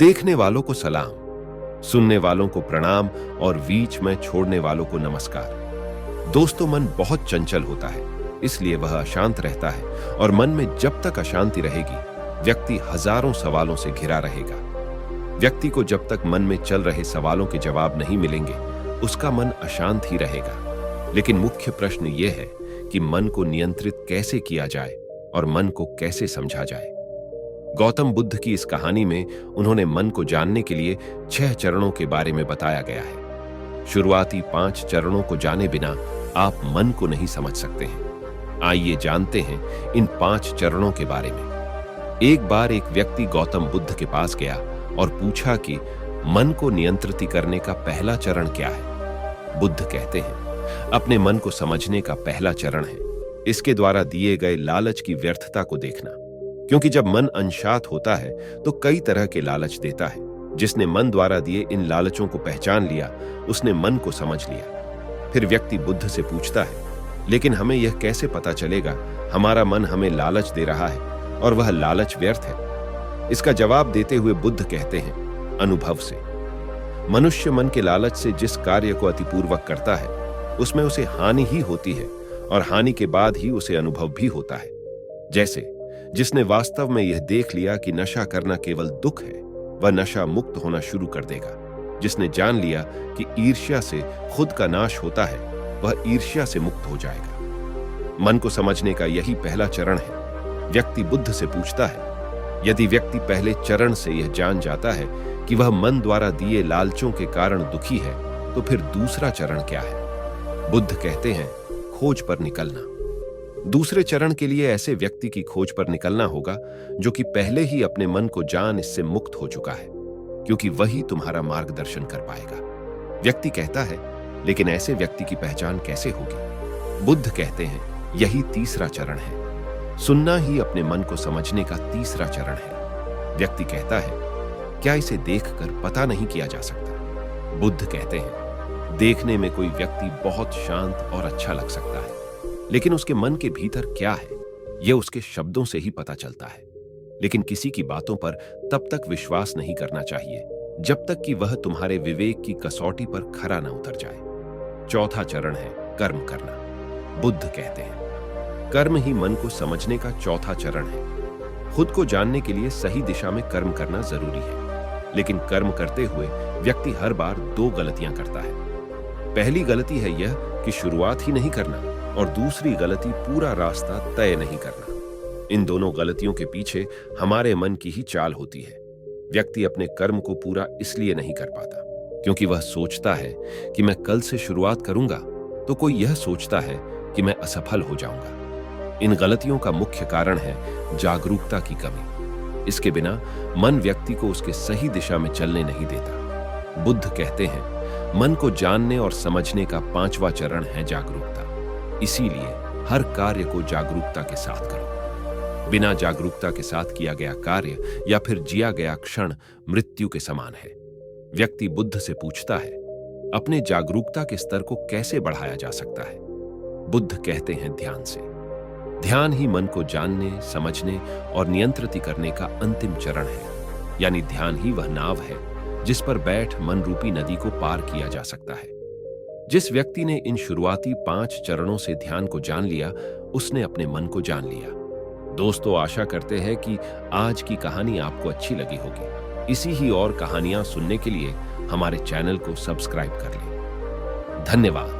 देखने वालों को सलाम, सुनने वालों को प्रणाम और बीच में छोड़ने वालों को नमस्कार। दोस्तों, मन बहुत चंचल होता है, इसलिए वह अशांत रहता है और मन में जब तक अशांति रहेगी, व्यक्ति हजारों सवालों से घिरा रहेगा। व्यक्ति को जब तक मन में चल रहे सवालों के जवाब नहीं मिलेंगे, उसका मन अशांत ही रहेगा। लेकिन मुख्य प्रश्न यह है कि मन को नियंत्रित कैसे किया जाए और मन को कैसे समझा जाए। गौतम बुद्ध की इस कहानी में उन्होंने मन को जानने के लिए 6 चरणों के बारे में बताया गया है। शुरुआती 5 चरणों को जाने बिना आप मन को नहीं समझ सकते हैं। आइए जानते हैं इन 5 चरणों के बारे में। एक बार एक व्यक्ति गौतम बुद्ध के पास गया और पूछा कि मन को नियंत्रित करने का पहला चरण क्या है। बुद्ध कहते हैं, अपने मन को समझने का पहला चरण है इसके द्वारा दिए गए लालच की व्यर्थता को देखना। क्योंकि जब मन अनशांत होता है तो कई तरह के लालच देता है। जिसने मन द्वारा दिए इन लालचों को पहचान लिया, उसने मन को समझ लिया। फिर व्यक्ति बुद्ध से पूछता है, लेकिन हमें यह कैसे पता चलेगा हमारा मन हमें लालच दे रहा है और वह लालच व्यर्थ है? इसका जवाब देते हुए बुद्ध कहते हैं, अनुभव से। मनुष्य मन के लालच से जिस कार्य को अतिपूर्वक करता है, उसमें उसे हानि ही होती है और हानि के बाद ही उसे अनुभव भी होता है। जैसे जिसने वास्तव में यह देख लिया कि नशा करना केवल दुख है, वह नशा मुक्त होना शुरू कर देगा। जिसने जान लिया कि ईर्ष्या से खुद का नाश होता है, वह ईर्ष्या से मुक्त हो जाएगा। मन को समझने का यही पहला चरण है। व्यक्ति बुद्ध से पूछता है, यदि व्यक्ति पहले चरण से यह जान जाता है कि वह मन द्वारा दिए लालचों के कारण दुखी है, तो फिर दूसरा चरण क्या है? बुद्ध कहते हैं, खोज पर निकलना। दूसरे चरण के लिए ऐसे व्यक्ति की खोज पर निकलना होगा जो कि पहले ही अपने मन को जान इससे मुक्त हो चुका है, क्योंकि वही तुम्हारा मार्गदर्शन कर पाएगा। व्यक्ति कहता है, लेकिन ऐसे व्यक्ति की पहचान कैसे होगी? बुद्ध कहते हैं, यही तीसरा चरण है। सुनना ही अपने मन को समझने का तीसरा चरण है। व्यक्ति कहता है, क्या इसे देखकर पता नहीं किया जा सकता? बुद्ध कहते हैं, देखने में कोई व्यक्ति बहुत शांत और अच्छा लग सकता है, लेकिन उसके मन के भीतर क्या है, यह उसके शब्दों से ही पता चलता है। लेकिन किसी की बातों पर तब तक विश्वास नहीं करना चाहिए जब तक कि वह तुम्हारे विवेक की कसौटी पर खरा न उतर जाए। चौथा चरण है कर्म करना। बुद्ध कहते हैं, कर्म ही मन को समझने का चौथा चरण है। खुद को जानने के लिए सही दिशा में कर्म करना जरूरी है, लेकिन कर्म करते हुए व्यक्ति हर बार 2 गलतियां करता है। पहली गलती है यह कि शुरुआत ही नहीं करना, और दूसरी गलती पूरा रास्ता तय नहीं करना। इन दोनों गलतियों के पीछे हमारे मन की ही चाल होती है। व्यक्ति अपने कर्म को पूरा इसलिए नहीं कर पाता क्योंकि वह सोचता है कि मैं कल से शुरुआत करूंगा, तो कोई यह सोचता है कि मैं असफल हो जाऊंगा। इन गलतियों का मुख्य कारण है जागरूकता की कमी। इसके बिना मन व्यक्ति को उसके सही दिशा में चलने नहीं देता। बुद्ध कहते हैं, मन को जानने और समझने का 5वां चरण है जागरूकता। इसीलिए हर कार्य को जागरूकता के साथ करो। बिना जागरूकता के साथ किया गया कार्य या फिर जिया गया क्षण मृत्यु के समान है। व्यक्ति बुद्ध से पूछता है, अपने जागरूकता के स्तर को कैसे बढ़ाया जा सकता है? बुद्ध कहते हैं, ध्यान से। ध्यान ही मन को जानने, समझने और नियंत्रित करने का अंतिम चरण है। यानी ध्यान ही वह नाव है जिस पर बैठ मन रूपी नदी को पार किया जा सकता है। जिस व्यक्ति ने इन शुरुआती 5 चरणों से ध्यान को जान लिया, उसने अपने मन को जान लिया। दोस्तों, आशा करते हैं कि आज की कहानी आपको अच्छी लगी होगी। इसी ही और कहानियां सुनने के लिए हमारे चैनल को सब्सक्राइब कर लें। धन्यवाद।